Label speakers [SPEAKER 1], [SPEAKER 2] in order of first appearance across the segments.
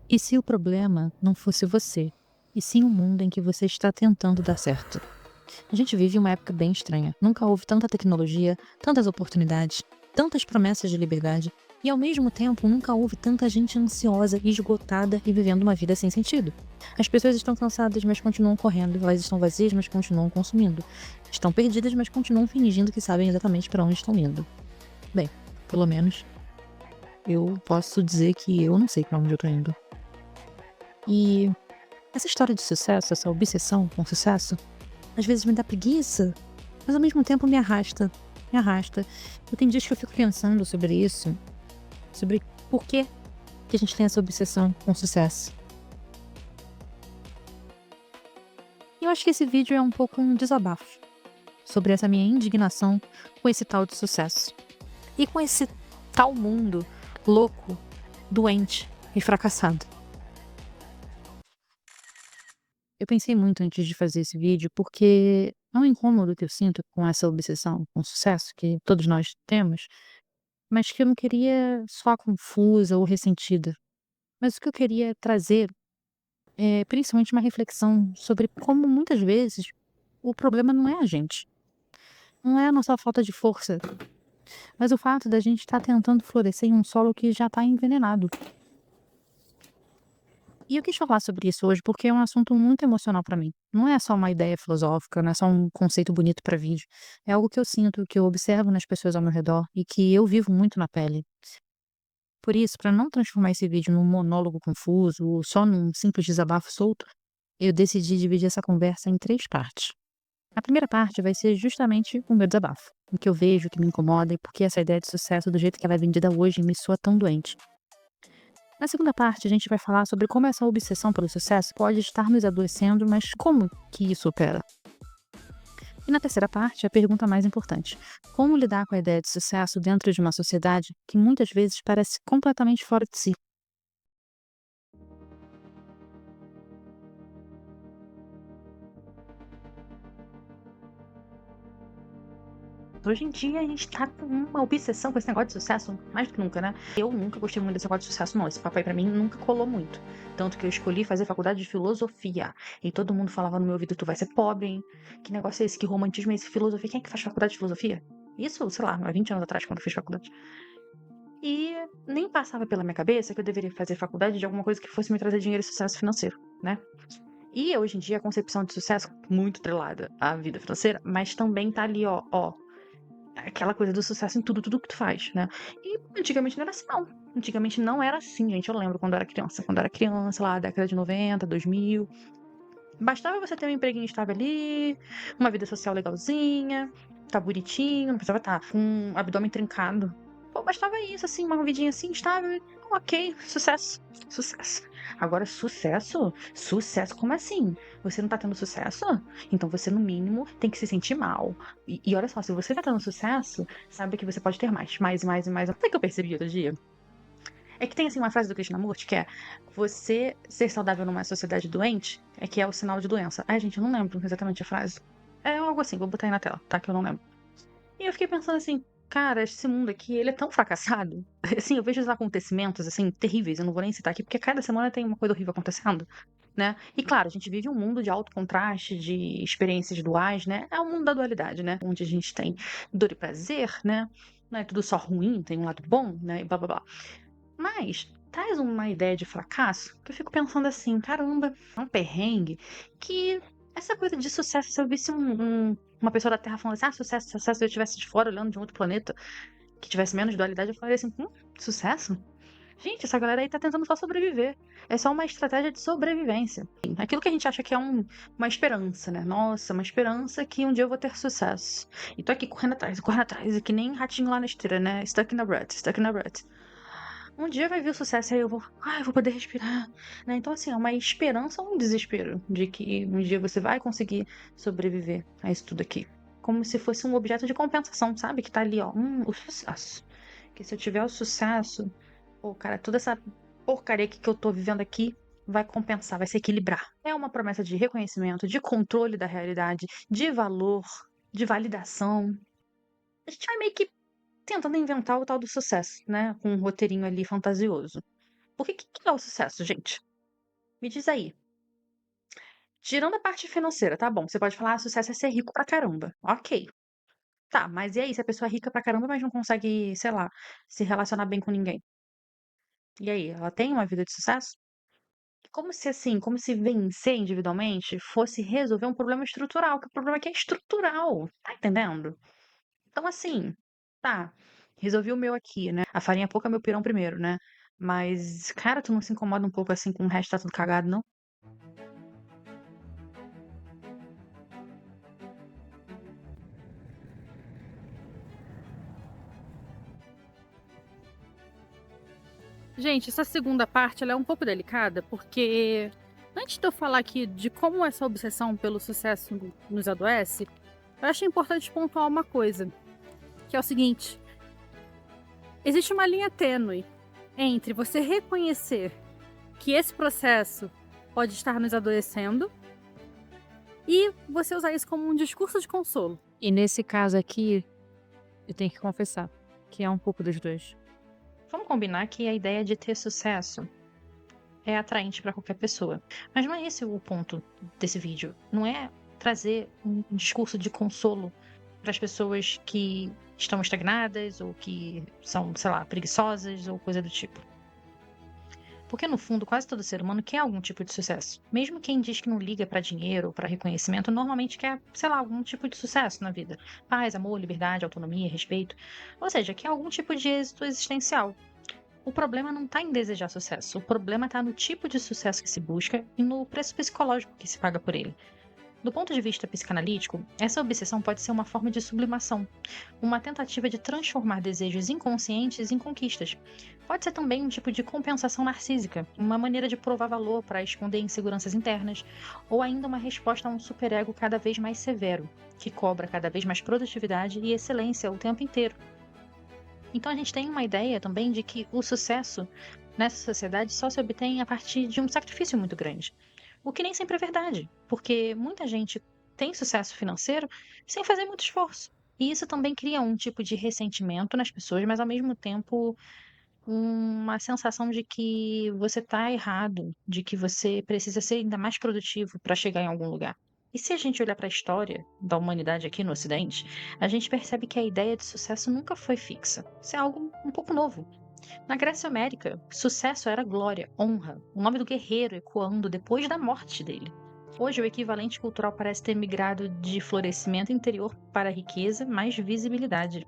[SPEAKER 1] E se o problema não fosse você, e sim o mundo em que você está tentando dar certo? A gente vive uma época bem estranha. Nunca houve tanta tecnologia, tantas oportunidades, tantas promessas de liberdade, e ao mesmo tempo nunca houve tanta gente ansiosa, esgotada e vivendo uma vida sem sentido. As pessoas estão cansadas, mas continuam correndo, elas estão vazias, mas continuam consumindo. Estão perdidas, mas continuam fingindo que sabem exatamente para onde estão indo. Bem, pelo menos eu posso dizer que eu não sei para onde eu tô indo. E essa história de sucesso, essa obsessão com sucesso, às vezes me dá preguiça, mas ao mesmo tempo me arrasta, me arrasta. Eu tenho dias que eu fico pensando sobre isso, sobre por que a gente tem essa obsessão com sucesso. E eu acho que esse vídeo é um pouco um desabafo sobre essa minha indignação com esse tal de sucesso. E com esse tal mundo louco, doente e fracassado. Eu pensei muito antes de fazer esse vídeo, porque é um incômodo que eu sinto com essa obsessão com sucesso que todos nós temos, mas que eu não queria soar confusa ou ressentida. Mas o que eu queria trazer é principalmente uma reflexão sobre como muitas vezes o problema não é a gente, não é a nossa falta de força, mas o fato da gente estar tentando florescer em um solo que já está envenenado. E eu quis falar sobre isso hoje porque é um assunto muito emocional para mim. Não é só uma ideia filosófica, não é só um conceito bonito para vídeo. É algo que eu sinto, que eu observo nas pessoas ao meu redor e que eu vivo muito na pele. Por isso, para não transformar esse vídeo num monólogo confuso ou só num simples desabafo solto, eu decidi dividir essa conversa em 3 partes. A primeira parte vai ser justamente o meu desabafo, o que eu vejo, o que me incomoda e por que essa ideia de sucesso do jeito que ela é vendida hoje me soa tão doente. Na segunda parte, a gente vai falar sobre como essa obsessão pelo sucesso pode estar nos adoecendo, mas como que isso opera. E na terceira parte, a pergunta mais importante: como lidar com a ideia de sucesso dentro de uma sociedade que muitas vezes parece completamente fora de si? Hoje em dia a gente tá com uma obsessão com esse negócio de sucesso, mais do que nunca, né? Eu nunca gostei muito desse negócio de sucesso, não. Esse papai pra mim nunca colou muito. Tanto que eu escolhi fazer faculdade de filosofia. E todo mundo falava no meu ouvido, tu vai ser pobre, hein? Que negócio é esse? Que romantismo é esse? Filosofia? Quem é que faz faculdade de filosofia? Isso, sei lá, há 20 anos atrás, quando eu fiz faculdade. E nem passava pela minha cabeça que eu deveria fazer faculdade de alguma coisa que fosse me trazer dinheiro e sucesso financeiro, né? E hoje em dia a concepção de sucesso muito atrelada à vida financeira, mas também tá ali, ó, aquela coisa do sucesso em tudo, tudo que tu faz, né? E antigamente não era assim, não. Antigamente não era assim, gente. Eu lembro quando eu era criança. Quando eu era criança, lá, década de 90, 2000. Bastava você ter um empreguinho estável ali, uma vida social legalzinha, tá bonitinho, não precisava estar com um abdômen trincado. Pô, bastava isso, assim, uma vidinha assim, estável. Ok, sucesso. Sucesso. Agora, sucesso? Sucesso, como assim? Você não tá tendo sucesso? Então você, no mínimo, tem que se sentir mal. E olha só, se você tá tendo sucesso, sabe que você pode ter mais, mais, mais e mais. Sabe o que eu percebi outro dia? É que tem assim uma frase do Krishnamurti que é: você ser saudável numa sociedade doente é que é o sinal de doença. Ai, gente, eu não lembro exatamente a frase. É algo assim, vou botar aí na tela, tá? Que eu não lembro. E eu fiquei pensando assim, cara, esse mundo aqui, ele é tão fracassado. Assim, eu vejo os acontecimentos, assim, terríveis, eu não vou nem citar aqui, porque cada semana tem uma coisa horrível acontecendo, né? E claro, a gente vive um mundo de alto contraste, de experiências duais, né? É o mundo da dualidade, né? Onde a gente tem dor e prazer, né? Não é tudo só ruim, tem um lado bom, né? E blá blá blá. Mas traz uma ideia de fracasso que eu fico pensando assim, caramba, é um perrengue que essa coisa de sucesso, se eu visse uma pessoa da Terra falando assim, sucesso, sucesso, se eu estivesse de fora olhando de um outro planeta que tivesse menos dualidade, eu falaria assim, sucesso? Gente, essa galera aí tá tentando só sobreviver. É só uma estratégia de sobrevivência. Aquilo que a gente acha que é uma esperança, né? Nossa, uma esperança que um dia eu vou ter sucesso. E tô aqui correndo atrás, e que nem ratinho lá na esteira, né? Stuck in a rut, stuck in a rut. Um dia vai vir o sucesso e aí eu vou poder respirar, né? Então, assim, é uma esperança ou um desespero de que um dia você vai conseguir sobreviver a isso tudo aqui. Como se fosse um objeto de compensação, sabe? Que tá ali, ó, o sucesso. Que se eu tiver o sucesso, pô, cara, toda essa porcaria que eu tô vivendo aqui vai compensar, vai se equilibrar. É uma promessa de reconhecimento, de controle da realidade, de valor, de validação. A gente vai meio que tentando inventar o tal do sucesso, né? Com um roteirinho ali fantasioso. Porque que é o sucesso, gente? Me diz aí. Tirando a parte financeira, tá bom, você pode falar: "Ah, sucesso é ser rico pra caramba". Ok. Tá, mas e aí se a pessoa é rica pra caramba, mas não consegue, sei lá, se relacionar bem com ninguém? E aí, ela tem uma vida de sucesso? Como se assim, como se vencer individualmente fosse resolver um problema estrutural, que o problema aqui é estrutural, tá entendendo? Então assim, tá, resolvi o meu aqui, né, a farinha pouca, meu pirão primeiro, né, mas, cara, tu não se incomoda um pouco, assim, com o resto tá tudo cagado não?
[SPEAKER 2] Gente, essa segunda parte ela é um pouco delicada, porque antes de eu falar aqui de como essa obsessão pelo sucesso nos adoece, eu acho importante pontuar uma coisa, que é o seguinte: existe uma linha tênue entre você reconhecer que esse processo pode estar nos adoecendo e você usar isso como um discurso de consolo. E nesse caso aqui, eu tenho que confessar que é um pouco dos dois.
[SPEAKER 1] Vamos combinar que a ideia de ter sucesso é atraente pra qualquer pessoa, mas não é esse o ponto desse vídeo, não é trazer um discurso de consolo para as pessoas que estão estagnadas ou que são, sei lá, preguiçosas ou coisa do tipo. Porque no fundo, quase todo ser humano quer algum tipo de sucesso. Mesmo quem diz que não liga para dinheiro ou para reconhecimento, normalmente quer, sei lá, algum tipo de sucesso na vida. Paz, amor, liberdade, autonomia, respeito. Ou seja, quer algum tipo de êxito existencial. O problema não está em desejar sucesso. O problema está no tipo de sucesso que se busca e no preço psicológico que se paga por ele. Do ponto de vista psicanalítico, essa obsessão pode ser uma forma de sublimação, uma tentativa de transformar desejos inconscientes em conquistas. Pode ser também um tipo de compensação narcísica, uma maneira de provar valor para esconder inseguranças internas, ou ainda uma resposta a um superego cada vez mais severo, que cobra cada vez mais produtividade e excelência o tempo inteiro. Então a gente tem uma ideia também de que o sucesso nessa sociedade só se obtém a partir de um sacrifício muito grande. O que nem sempre é verdade, porque muita gente tem sucesso financeiro sem fazer muito esforço. E isso também cria um tipo de ressentimento nas pessoas, mas ao mesmo tempo uma sensação de que você está errado, de que você precisa ser ainda mais produtivo para chegar em algum lugar. E se a gente olhar para a história da humanidade aqui no Ocidente, a gente percebe que a ideia de sucesso nunca foi fixa. Isso é algo um pouco novo. Na Grécia América, sucesso era glória, honra, o nome do guerreiro ecoando depois da morte dele. Hoje, o equivalente cultural parece ter migrado de florescimento interior para riqueza mais visibilidade.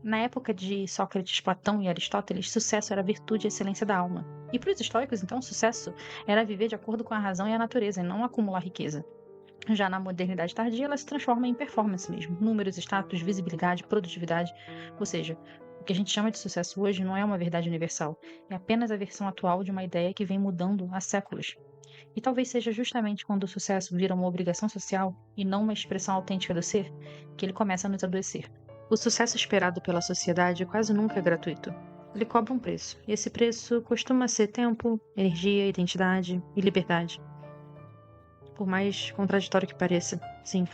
[SPEAKER 1] Na época de Sócrates, Platão e Aristóteles, sucesso era a virtude e excelência da alma. E para os estoicos, então, sucesso era viver de acordo com a razão e a natureza, e não acumular riqueza. Já na modernidade tardia, ela se transforma em performance mesmo. Números, status, visibilidade, produtividade. Ou seja, o que a gente chama de sucesso hoje não é uma verdade universal. É apenas a versão atual de uma ideia que vem mudando há séculos. E talvez seja justamente quando o sucesso vira uma obrigação social e não uma expressão autêntica do ser, que ele começa a nos adoecer. O sucesso esperado pela sociedade quase nunca é gratuito. Ele cobra um preço, e esse preço costuma ser tempo, energia, identidade e liberdade. Por mais contraditório que pareça, sim.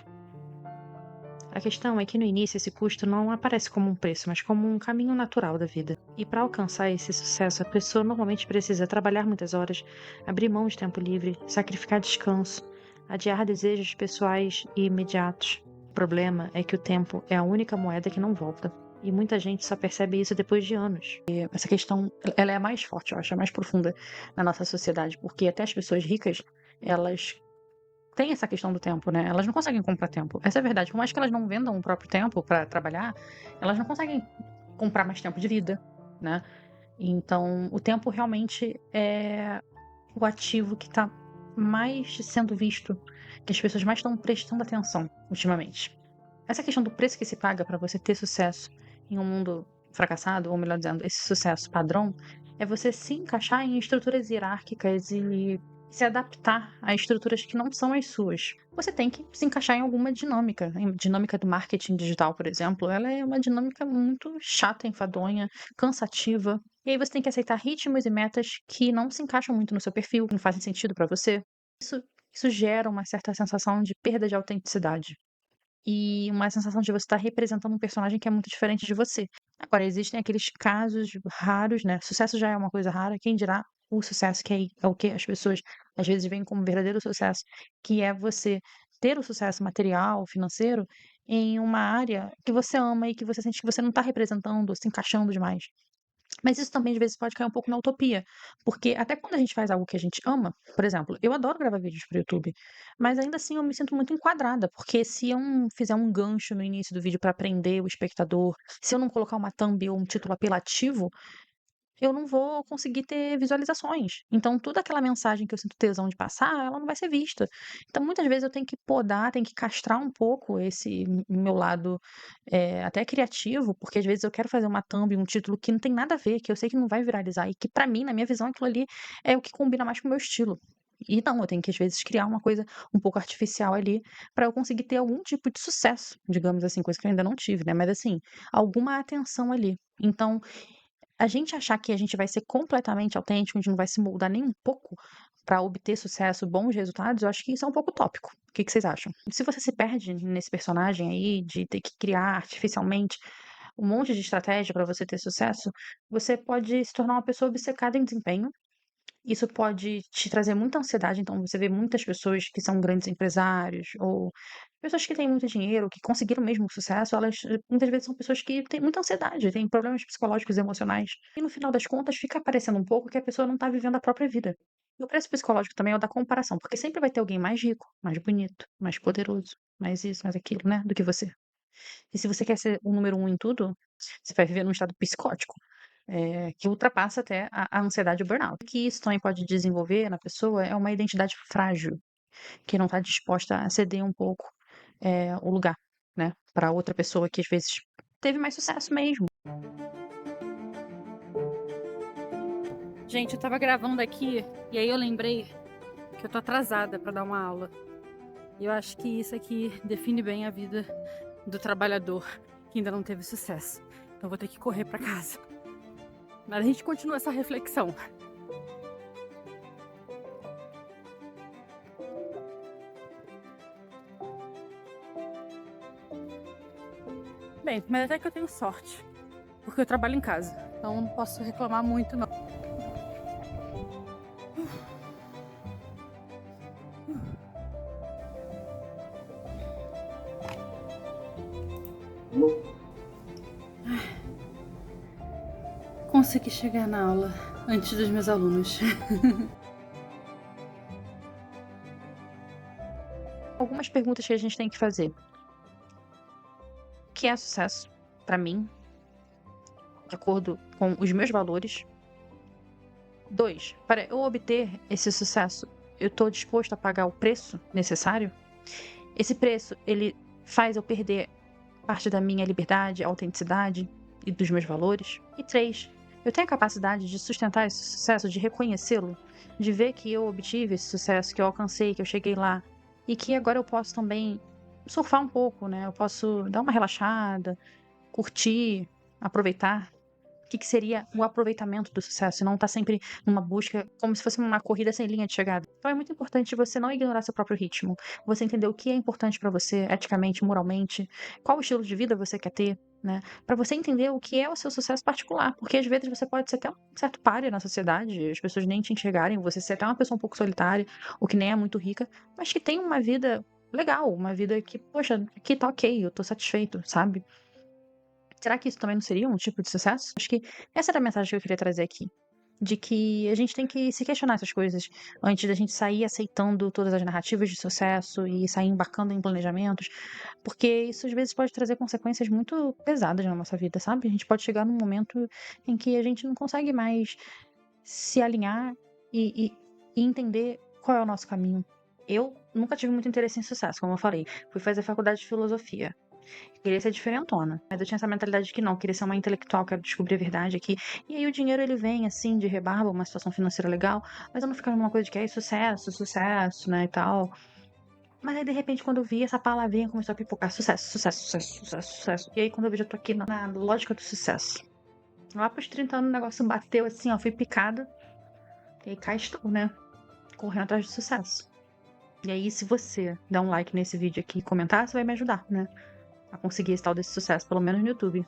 [SPEAKER 1] A questão é que no início esse custo não aparece como um preço, mas como um caminho natural da vida. E para alcançar esse sucesso, a pessoa normalmente precisa trabalhar muitas horas, abrir mão de tempo livre, sacrificar descanso, adiar desejos pessoais e imediatos. O problema é que o tempo é a única moeda que não volta. E muita gente só percebe isso depois de anos. E essa questão, ela é a mais forte, eu acho, a mais profunda na nossa sociedade, porque até as pessoas ricas, elas tem essa questão do tempo, né? Elas não conseguem comprar tempo. Essa é a verdade. Por mais que elas não vendam o próprio tempo para trabalhar, elas não conseguem comprar mais tempo de vida, né? Então, o tempo realmente é o ativo que está mais sendo visto, que as pessoas mais estão prestando atenção ultimamente. Essa questão do preço que se paga para você ter sucesso em um mundo fracassado, ou melhor dizendo, esse sucesso padrão, é você se encaixar em estruturas hierárquicas e se adaptar a estruturas que não são as suas. Você tem que se encaixar em alguma dinâmica. A dinâmica do marketing digital, por exemplo, ela é uma dinâmica muito chata, enfadonha, cansativa. E aí você tem que aceitar ritmos e metas que não se encaixam muito no seu perfil, que não fazem sentido para você. Isso gera uma certa sensação de perda de autenticidade e uma sensação de você estar representando um personagem que é muito diferente de você. Agora, existem aqueles casos raros, né? Sucesso já é uma coisa rara, quem dirá o sucesso, que é o que as pessoas às vezes veem como verdadeiro sucesso, que é você ter o sucesso material, financeiro, em uma área que você ama e que você sente que você não tá representando, se encaixando demais. Mas isso também, às vezes, pode cair um pouco na utopia, porque até quando a gente faz algo que a gente ama, por exemplo, eu adoro gravar vídeos para o YouTube, mas ainda assim eu me sinto muito enquadrada, porque se eu não fizer um gancho no início do vídeo para prender o espectador, se eu não colocar uma thumb ou um título apelativo, eu não vou conseguir ter visualizações. Então, toda aquela mensagem que eu sinto tesão de passar, ela não vai ser vista. Então, muitas vezes eu tenho que podar, tenho que castrar um pouco esse meu lado até criativo, porque às vezes eu quero fazer uma thumb, um título que não tem nada a ver, que eu sei que não vai viralizar e que pra mim, na minha visão, aquilo ali é o que combina mais com o meu estilo. E não, eu tenho que às vezes criar uma coisa um pouco artificial ali pra eu conseguir ter algum tipo de sucesso, digamos assim, coisa que eu ainda não tive, né? Mas assim, alguma atenção ali. Então, a gente achar que a gente vai ser completamente autêntico, a gente não vai se moldar nem um pouco para obter sucesso, bons resultados, eu acho que isso é um pouco utópico. O que que vocês acham? Se você se perde nesse personagem aí, de ter que criar artificialmente um monte de estratégia para você ter sucesso, você pode se tornar uma pessoa obcecada em desempenho. Isso pode te trazer muita ansiedade, então você vê muitas pessoas que são grandes empresários ou pessoas que têm muito dinheiro, que conseguiram mesmo sucesso, elas muitas vezes são pessoas que têm muita ansiedade, têm problemas psicológicos e emocionais. E no final das contas fica parecendo um pouco que a pessoa não está vivendo a própria vida. E o preço psicológico também é o da comparação, porque sempre vai ter alguém mais rico, mais bonito, mais poderoso, mais isso, mais aquilo, né, do que você. E se você quer ser o número um em tudo, você vai viver num estado psicótico, que ultrapassa até a ansiedade e o burnout. O que isso também pode desenvolver na pessoa é uma identidade frágil, que não está disposta a ceder um pouco o lugar, né, para outra pessoa que às vezes teve mais sucesso mesmo.
[SPEAKER 2] Gente, eu tava gravando aqui e aí eu lembrei que eu tô atrasada pra dar uma aula. E eu acho que isso aqui define bem a vida do trabalhador que ainda não teve sucesso. Então eu vou ter que correr pra casa. Mas a gente continua essa reflexão. Bem, mas até que eu tenho sorte, porque eu trabalho em casa. Então eu não posso reclamar muito, não. Consegui chegar na aula antes dos meus alunos.
[SPEAKER 1] Algumas perguntas que a gente tem que fazer. O que é sucesso para mim, de acordo com os meus valores? 2, para eu obter esse sucesso, eu estou disposto a pagar o preço necessário? Esse preço, ele faz eu perder parte da minha liberdade, autenticidade e dos meus valores? E 3, eu tenho a capacidade de sustentar esse sucesso, de reconhecê-lo, de ver que eu obtive esse sucesso, que eu alcancei, que eu cheguei lá e que agora eu posso também surfar um pouco, né? Eu posso dar uma relaxada, curtir, aproveitar. O que que seria o aproveitamento do sucesso, e não estar sempre numa busca como se fosse uma corrida sem linha de chegada. Então é muito importante você não ignorar seu próprio ritmo, você entender o que é importante pra você eticamente, moralmente, qual estilo de vida você quer ter, né, pra você entender o que é o seu sucesso particular, porque às vezes você pode ser até um certo pária na sociedade, as pessoas nem te enxergarem, você ser até uma pessoa um pouco solitária, ou que nem é muito rica, mas que tem uma vida legal, uma vida que, poxa, aqui tá ok, eu tô satisfeito, sabe? Será que isso também não seria um tipo de sucesso? Acho que essa era a mensagem que eu queria trazer aqui. De que a gente tem que se questionar essas coisas antes da gente sair aceitando todas as narrativas de sucesso e sair embarcando em planejamentos, porque isso às vezes pode trazer consequências muito pesadas na nossa vida, sabe? A gente pode chegar num momento em que a gente não consegue mais se alinhar e entender qual é o nosso caminho. Eu nunca tive muito interesse em sucesso, como eu falei. Fui fazer faculdade de filosofia. Queria ser diferentona. Mas eu tinha essa mentalidade de que não, queria ser uma intelectual, quero descobrir a verdade aqui. E aí o dinheiro ele vem assim, de rebarba, uma situação financeira legal, mas eu não ficava numa coisa de que é sucesso, sucesso, né, e tal. Mas aí, de repente, quando eu vi essa palavrinha começou a pipocar, sucesso, sucesso, sucesso, sucesso, sucesso. E aí, quando eu vejo, eu tô aqui na lógica do sucesso. Lá pros 30 anos, o negócio bateu assim, ó, fui picada. E aí cá estou, né, correndo atrás do sucesso. E aí, se você der um like nesse vídeo aqui e comentar, você vai me ajudar, né, a conseguir esse tal desse sucesso, pelo menos no YouTube.